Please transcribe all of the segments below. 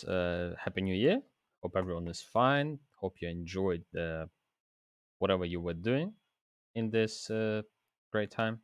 Happy New Year. Hope everyone is fine. Hope you enjoyed whatever you were doing in this great time.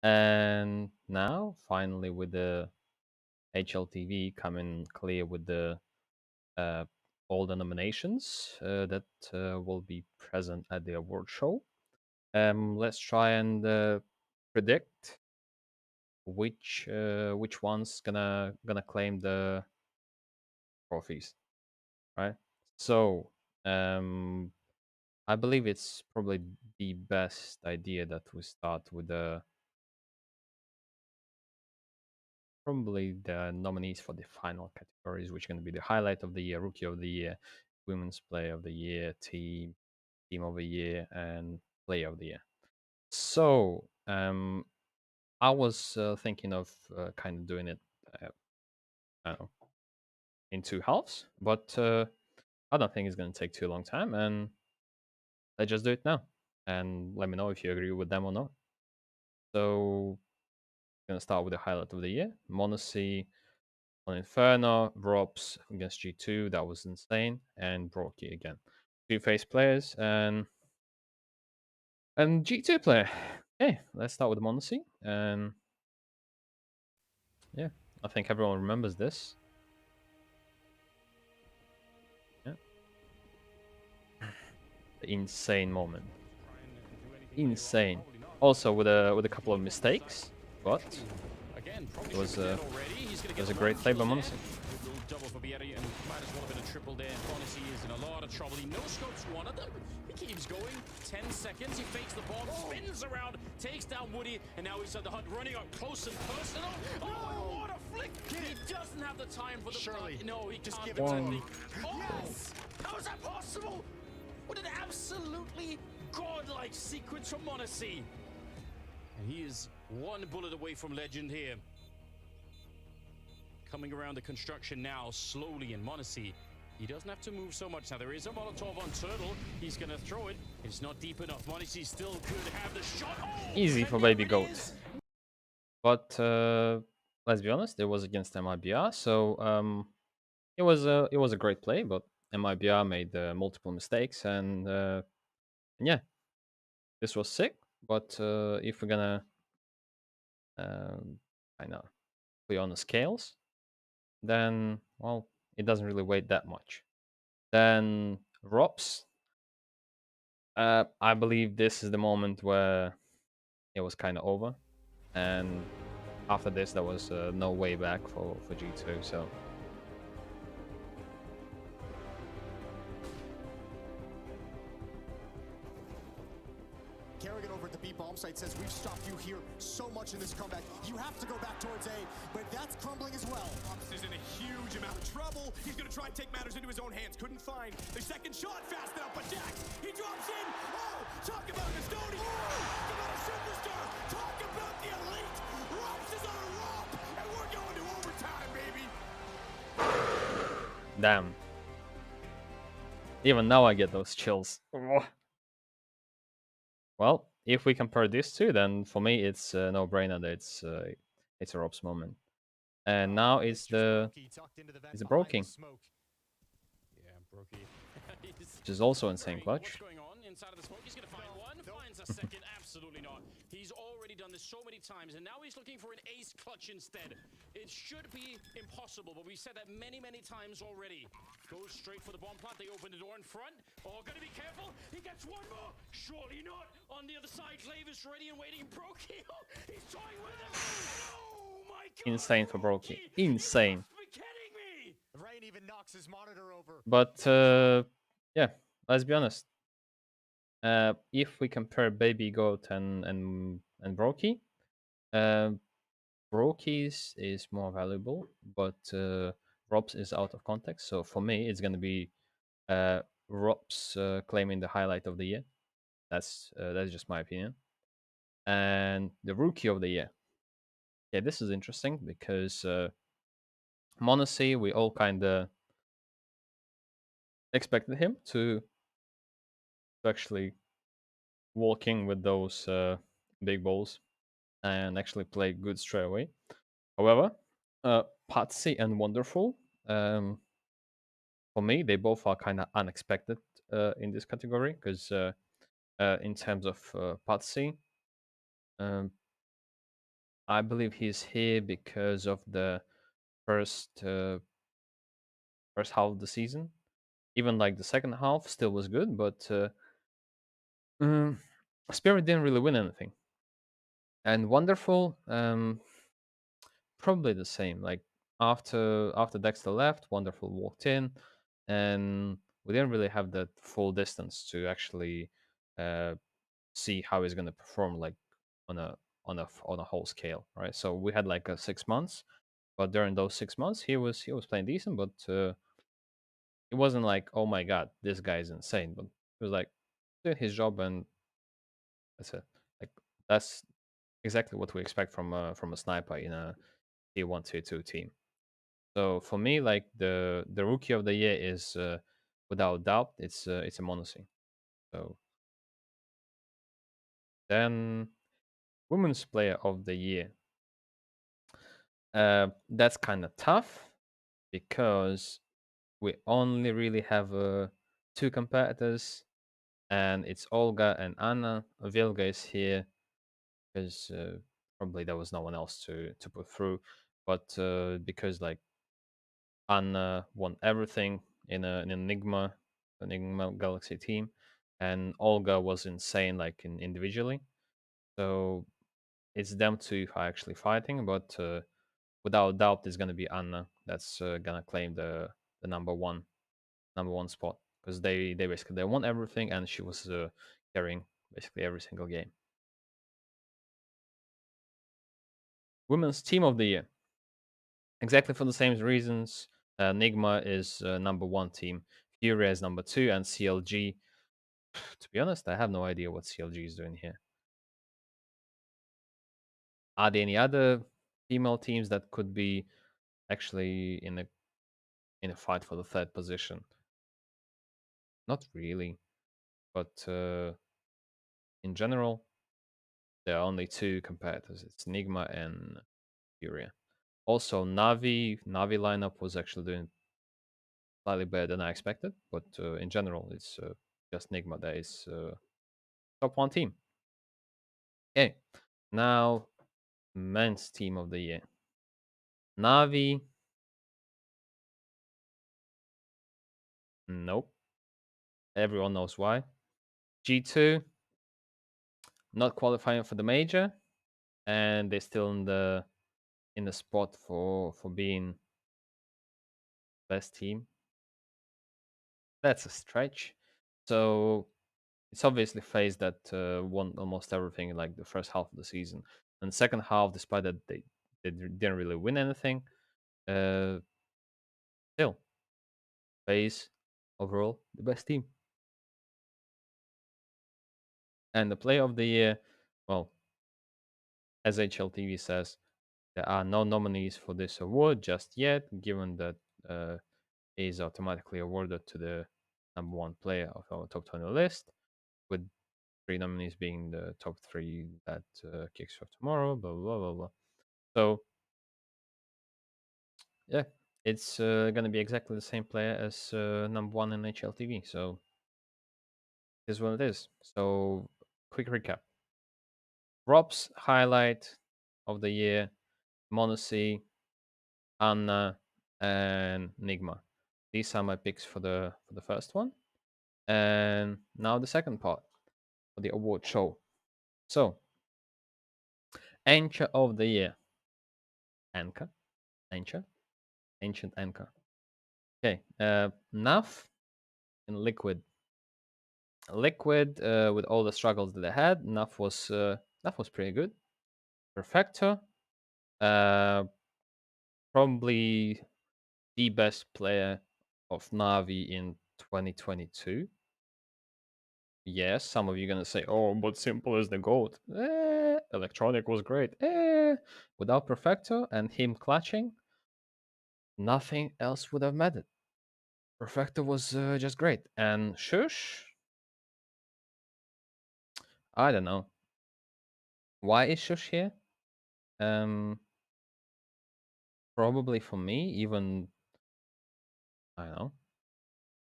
And now, finally, with the HLTV coming clear with the uh, all the nominations that will be present at the award show. Let's try and predict which one's gonna claim the trophies, right? So, um, I believe it's probably the best idea that we start with the probably the nominees for the final categories, which are going to be the highlight of the year, rookie of the year, women's player of the year, team of the year, and player of the year. So, I was thinking of kind of doing it, I don't know, in two halves, but I don't think it's going to take too long time, and let's just do it now, and let me know if you agree with them or not. So, gonna start with the highlight of the year. Monacy on Inferno, Robs against G2, that was insane, and Brocky again. Two face players and G2 player. Okay, let's start with Monacy. And yeah, I think everyone remembers this. Yeah. The insane moment. Insane. Also with a couple of mistakes, but it was a great play by Monacy. Double for Bieri and might as well have been a triple there. Honesty is in a lot of trouble. He no-scopes one of them. He keeps going. 10 seconds. He fakes the bomb, spins around, takes down Woody, and now he's at the hunt, running up close and personal. Oh, what a flick! He doesn't have the time for the Surely. No, he just can't. give it to him. Oh, yes! How is that possible? What an absolutely godlike sequence from Monacy. And he is one bullet away from legend here. Coming around the construction now, slowly in Monacy. He doesn't have to move so much. Now, there is a Molotov on Turtle. He's going to throw it. It's not deep enough. Monacy still could have the shot. Oh, Easy for Baby Goat. But let's be honest, it was against MIBR, so it was a great play, but MIBR made multiple mistakes, and yeah, this was sick. But if we're gonna kind of put on the scales, then well, it doesn't really weigh that much. Then Rops, I believe this is the moment where it was kind of over, and after this, there was no way back for G2. So. Carrying it over at the B bomb site says we've stopped you here so much in this comeback. You have to go back towards A, but that's crumbling as well. Ops is in a huge amount of trouble. He's gonna try and take matters into his own hands. Couldn't find the second shot fast enough, but Jax, he drops in. Oh, talk about a custodian. Talk about a superstar. Talk about the elite. Rops is on a romp, and we're going to overtime, baby. Damn. Even now I get those chills. Well, if we compare these two, then for me it's a no-brainer that it's a Rob's moment. And now it's a Broking, Yeah, Brokey. which is also insane clutch. What's going on inside of the smoke? He's going to find one. Finds a second. Absolutely not. He's already done this so many times, and now he's looking for an ace clutch instead. It should be impossible, but we've said that many, many times already. Goes straight for the bomb plant. They open the door in front. Oh, gotta be careful. He gets one more. Surely not. On the other side, Clave is ready and waiting. Brokey. He's toying with him. Oh my god. Insane for Brokey. Insane. You must be kidding me. Rain even knocks his monitor over. But yeah, let's be honest. If we compare Baby Goat and Brokey, Brokey's is more valuable, but Rob's is out of context. So for me, it's gonna be Rob's claiming the highlight of the year. That's just my opinion. And the rookie of the year. Yeah, this is interesting because Monacy, we all kind of expected him to actually walk in with those big balls and actually play good straight away. However, Patsy and Wonderful, for me, they both are kind of unexpected in this category because in terms of Patsy, um, I believe he's here because of the first first half of the season. Even like the second half still was good, but um, Spirit didn't really win anything. And Wonderful, probably the same. Like after Dexter left, Wonderful walked in, and we didn't really have that full distance to actually uh, see how he's going to perform, like on a on a whole scale, right? So we had like 6 months, but during those 6 months, he was playing decent, but it wasn't like, oh my god, this guy is insane. But he was like doing his job, and that's it. Like that's exactly what we expect from a sniper in a tier one, tier two team. So for me, like the rookie of the year is without doubt it's a Monacy. So then women's player of the year. That's kind of tough because we only really have two competitors, and it's Olga and Anna. Vilga is here because probably there was no one else to put through, but because like Anna won everything in an Enigma Galaxy team, and Olga was insane like in individually. So it's them two who are actually fighting, but without doubt, it's gonna be Anna that's gonna claim the number one spot because they basically they won everything, and she was carrying basically every single game. Women's team of the year, exactly for the same reasons. Enigma is number one team, Furia is number two, and CLG. To be honest, I have no idea what CLG is doing here. Are there any other female teams that could be actually in a fight for the third position? Not really, but in general, there are only two competitors. It's Enigma and Furia. Also, Navi lineup was actually doing slightly better than I expected, but in general, it's just Enigma that is top one team. Okay, now men's team of the year. Navi, nope. Everyone knows why. G2, not qualifying for the major, and they're still in the spot for being best team. That's a stretch. So it's obviously FaZe that won almost everything like the first half of the season, and second half, despite that they didn't really win anything, uh, still FaZe overall the best team. And the player of the year, well, as HLTV says, there are no nominees for this award just yet, given that it is automatically awarded to the number one player of our top 20 list, with three nominees being the top three that kicks off tomorrow, blah, blah, blah, blah. So, yeah, it's going to be exactly the same player as number one in HLTV. So, it is what it is. So, quick recap. Rob's highlight of the year, Monacy, Anna, and Nigma. These are my picks for the first one. And now the second part for the award show. So, Anchor of the Year. Anchor? Anchor? Ancient Anchor. Okay. Naf and Liquid. Liquid, with all the struggles that they had, Naf was pretty good. Perfecto, uh, probably the best player of Navi in 2022. Yes, some of you are gonna say, "Oh, but Simple is the goat." Electronic was great. Without Perfecto and him clutching, nothing else would have mattered. Perfecto was just great, and Shush, I don't know why is Shush here. Um, Probably for me, even I don't know.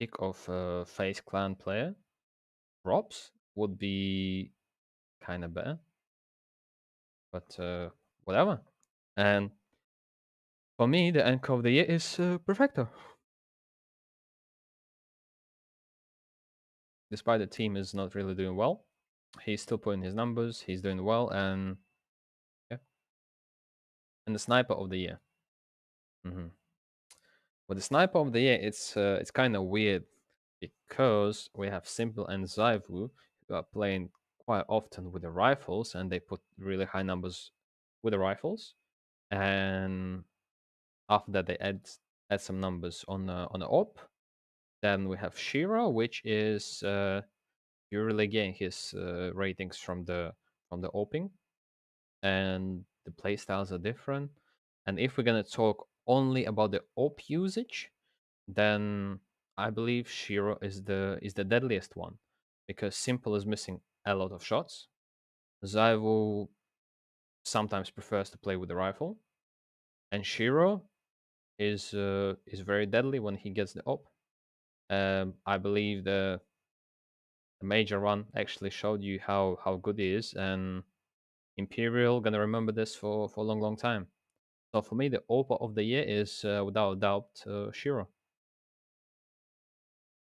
pick of a FaZe Clan player, Props, would be kind of better. But whatever. And for me, the anchor of the year is Perfecto. Despite the team is not really doing well, he's still putting his numbers. He's doing well, and yeah. And the sniper of the year. But the sniper of the year, it's kind of weird because we have Simple and Zaivu who are playing quite often with the rifles, and they put really high numbers with the rifles. And after that, they add some numbers on the op. Then we have Shiro, which is you really gain his ratings from the oping, and the playstyles are different. And if we're gonna talk only about the op usage, then I believe Shiro is the deadliest one because Simple is missing a lot of shots. Zaivu sometimes prefers to play with the rifle, and Shiro is very deadly when he gets the op. I believe the major run actually showed you how good he is, and Imperial gonna remember this for a long, long time. So for me, the OPA of the year is without a doubt Shiro.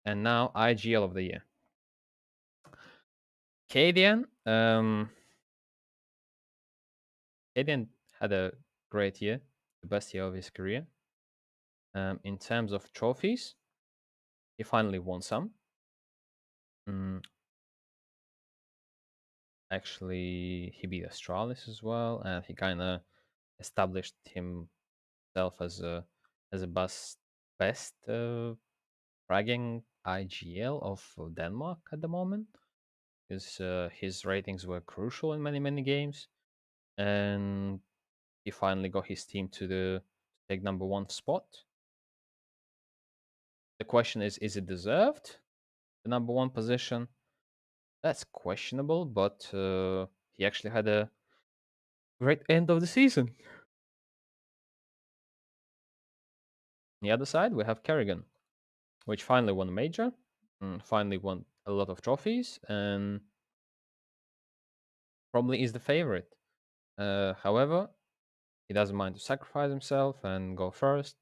And now IGL of the year. Cadian. Cadian had a great year, the best year of his career. In terms of trophies, he finally won some. Mm, actually, he beat Astralis as well, and he kind of established himself as a best fragging IGL of Denmark at the moment. His ratings were crucial in many many games, and he finally got his team to take number one spot. The question is it deserved? The number one position? That's questionable, but he actually had a great end of the season. On the other side, we have Kerrigan, which finally won a major, finally won a lot of trophies, and probably is the favorite. However, he doesn't mind to sacrifice himself and go first.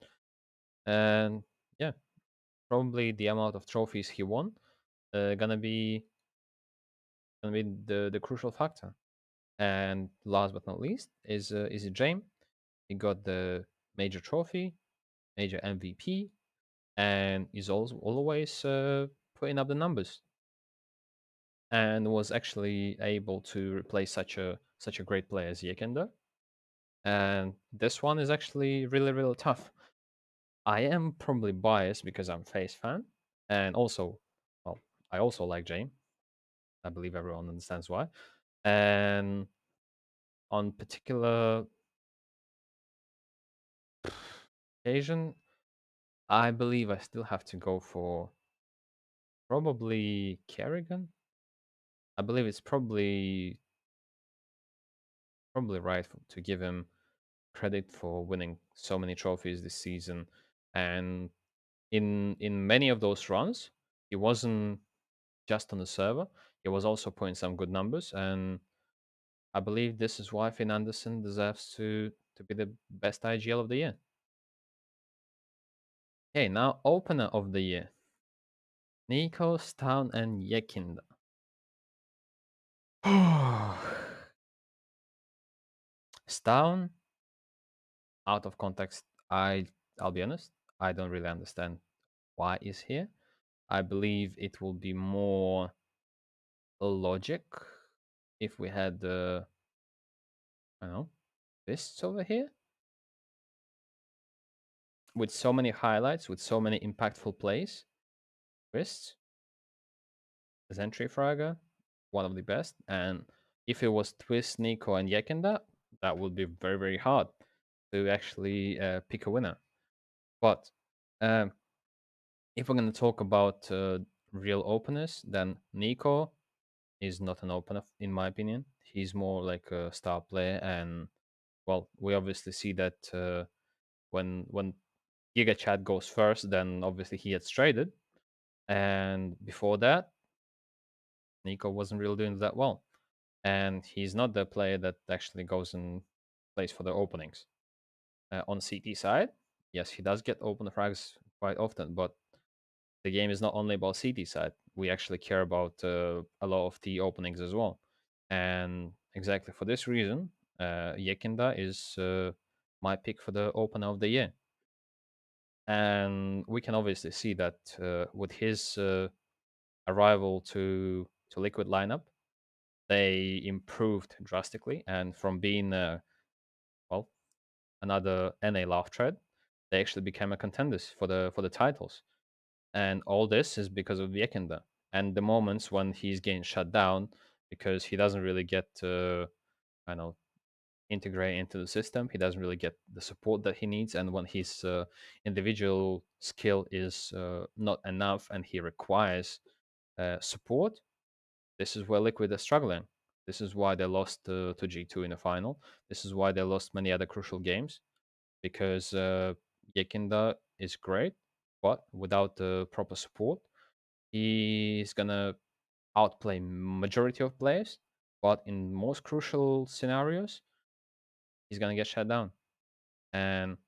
And yeah, probably the amount of trophies he won gonna be the crucial factor. And last but not least is James. He got the major trophy, major MVP, and is also always putting up the numbers. And was actually able to replace such a great player as Yekender. And this one is actually really really tough. I am probably biased because I'm FaZe fan, and also, well, I also like James. I believe everyone understands why. And on particular occasion, I believe I still have to go for probably Kerrigan. I believe it's probably right to give him credit for winning so many trophies this season, and in many of those runs, he wasn't just on the server. He was also putting some good numbers, and I believe this is why Finn Anderson deserves to be the best IGL of the year. Okay, now opener of the year. Nico, Stown, and Yekinda. Stown, out of context, I'll be honest, I don't really understand why is here. I believe it will be more logic if we had the I don't know fists over here with so many highlights, with so many impactful plays. Fists, Zentry Fraga, one of the best. And if it was Twist, Nico, and Yekenda, that would be very, very hard to actually pick a winner. But um, if we're going to talk about real openers, then Nico is not an opener, in my opinion. He's more like a star player. And, well, we obviously see that when Giga Chat goes first, then obviously he gets traded. And before that, Nico wasn't really doing that well. And he's not the player that actually goes and plays for the openings. On CT side, yes, he does get open frags quite often, but the game is not only about CT side. We actually care about a lot of the openings as well. And exactly for this reason, Yekinda is my pick for the opener of the year. And we can obviously see that with his arrival to Liquid lineup, they improved drastically. And from being well another NA laugh thread, they actually became a contenders for the titles. And all this is because of Yekinda. And the moments when he's getting shut down because he doesn't really get I know integrate into the system. He doesn't really get the support that he needs, and when his individual skill is not enough and he requires support, this is where Liquid are struggling. This is why they lost to G2 in the final. This is why they lost many other crucial games because Yekinda is great, but without the proper support, he's gonna outplay majority of players. But in most crucial scenarios, he's gonna get shut down. And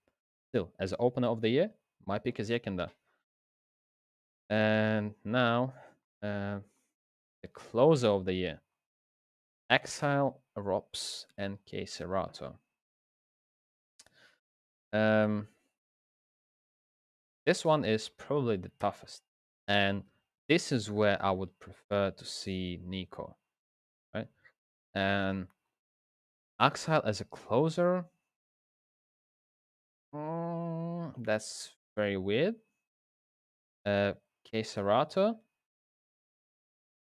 still, as opener of the year, my pick is Yekinda. And now, the closer of the year, Exile, Rops, and Serato. Um, this one is probably the toughest. And this is where I would prefer to see Nico, right? And Exile as a closer, that's very weird. Serato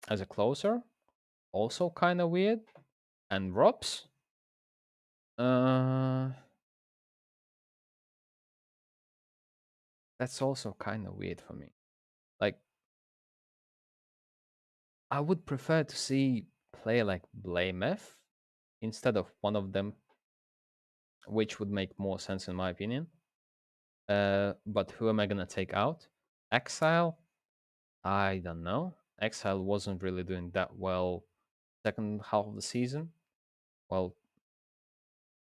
as a closer, also kind of weird. And Rops, uh, that's also kind of weird for me. Like, I would prefer to see play like Blamef instead of one of them, which would make more sense in my opinion. But who am I gonna take out? Exile? I don't know. Exile wasn't really doing that well second half of the season. Well,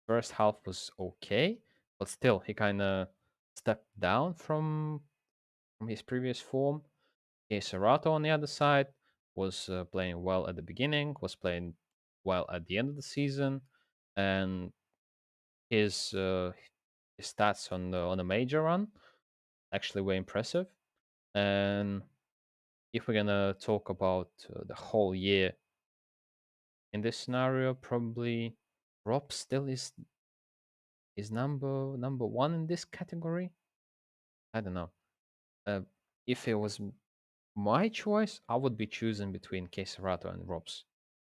first half was okay, but still he kind of stepped down from his previous form. Serato on the other side was playing well at the beginning, was playing well at the end of the season, and his his stats on the major run actually were impressive. And if we're gonna talk about the whole year in this scenario, probably Rob still is number one in this category. I don't know. Uh, if it was my choice, I would be choosing between Serato and Robs.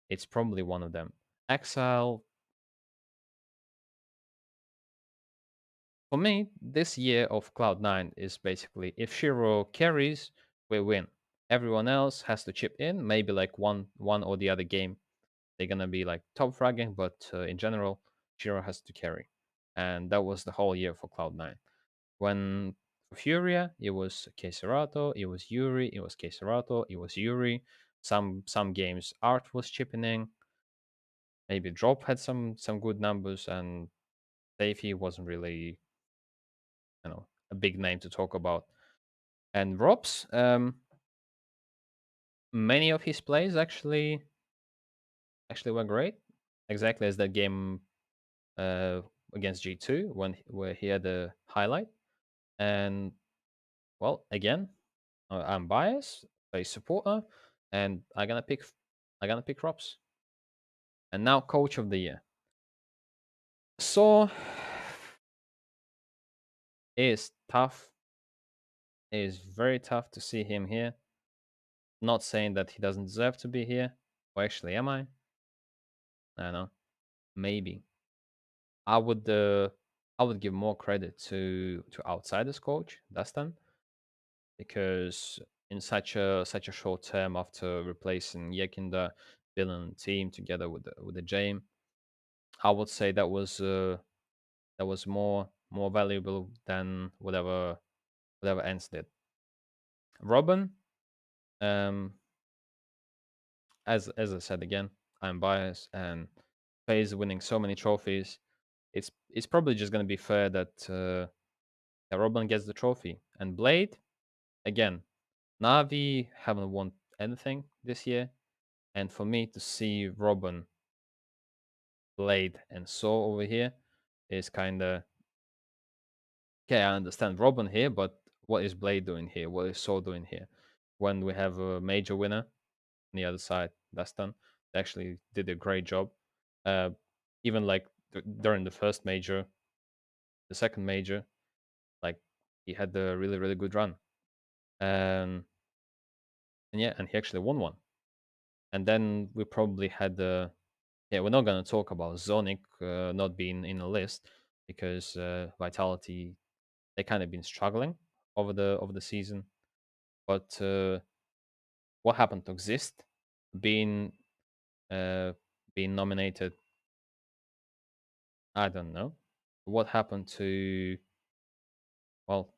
It's probably one of them. Exile, for me, this year of Cloud9 is basically if Shiro carries, we win. Everyone else has to chip in. Maybe like one or the other game, they're gonna be like top fragging, but in general, Shiro has to carry, and that was the whole year for Cloud9. When for Furia, it was Serato, it was Yuri, it was Serato, it was Yuri. Some games Art was chipping in. Maybe Drop had some good numbers, and Davey wasn't really a big name to talk about. And Robs, many of his plays actually were great, exactly as that game uh, against G2 where he had a highlight. And well, again, I'm biased, a supporter, and I'm gonna pick Robs. And now coach of the year. So it is tough. It is very tough to see him here. Not saying that he doesn't deserve to be here. Or actually, am I? I don't know. Maybe. I would uh, I would give more credit to outsiders coach Dustin because in such a short term after replacing Yekinda, building a team together with the Jame, I would say that was more valuable than whatever ends did. Robin, Um, as I said again, I'm biased, and FaZe winning so many trophies, it's probably just gonna be fair that that Robin gets the trophy. And Blade, again, Navi haven't won anything this year, and for me to see Robin, Blade, and Saw over here is kind of okay. I understand Robin here, but what is Blade doing here? What is Saw doing here? When we have a major winner on the other side, that's done. They actually did a great job. Uh, even like during the first major, the second major, like he had a really really good run, and yeah, and he actually won one. And then we probably had the yeah. We're not gonna talk about Zonic not being in the list because Vitality, they kind of been struggling over the season. But what happened to Exist being uh, being nominated? I don't know. What happened to well,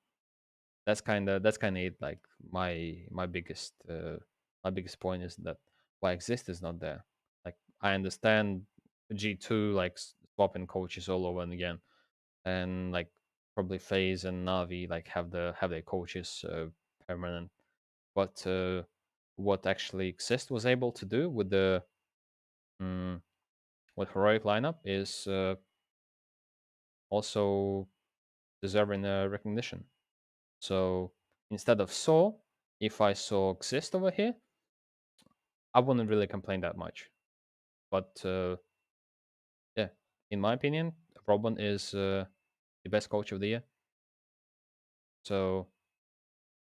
that's kind of it. Like my biggest point is that why Exist is not there. Like I understand G2 like swapping coaches all over and again, and like probably FaZe and Navi like have their coaches permanent. But what actually Exist was able to do with the mm, with heroic lineup is also deserving recognition. So instead of Saw, if I saw Exist over here, I wouldn't really complain that much. But yeah, in my opinion, Robin is the best coach of the year. So,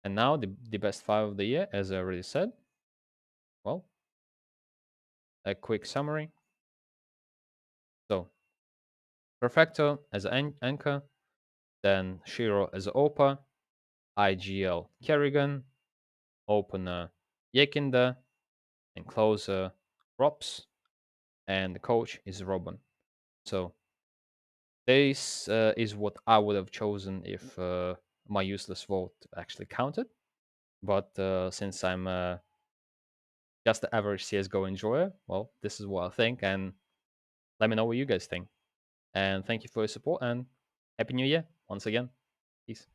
and now the best five of the year, as I already said. Well, a quick summary. So, Perfecto as an anchor, then Shiro as Opa, IGL Kerrigan, opener Yekinda, and closer Rops, and the coach is Robin. So this is what I would have chosen if my useless vote actually counted. But since I'm just the average CSGO enjoyer, well, this is what I think, and let me know what you guys think. And thank you for your support, and Happy New Year once again. Peace.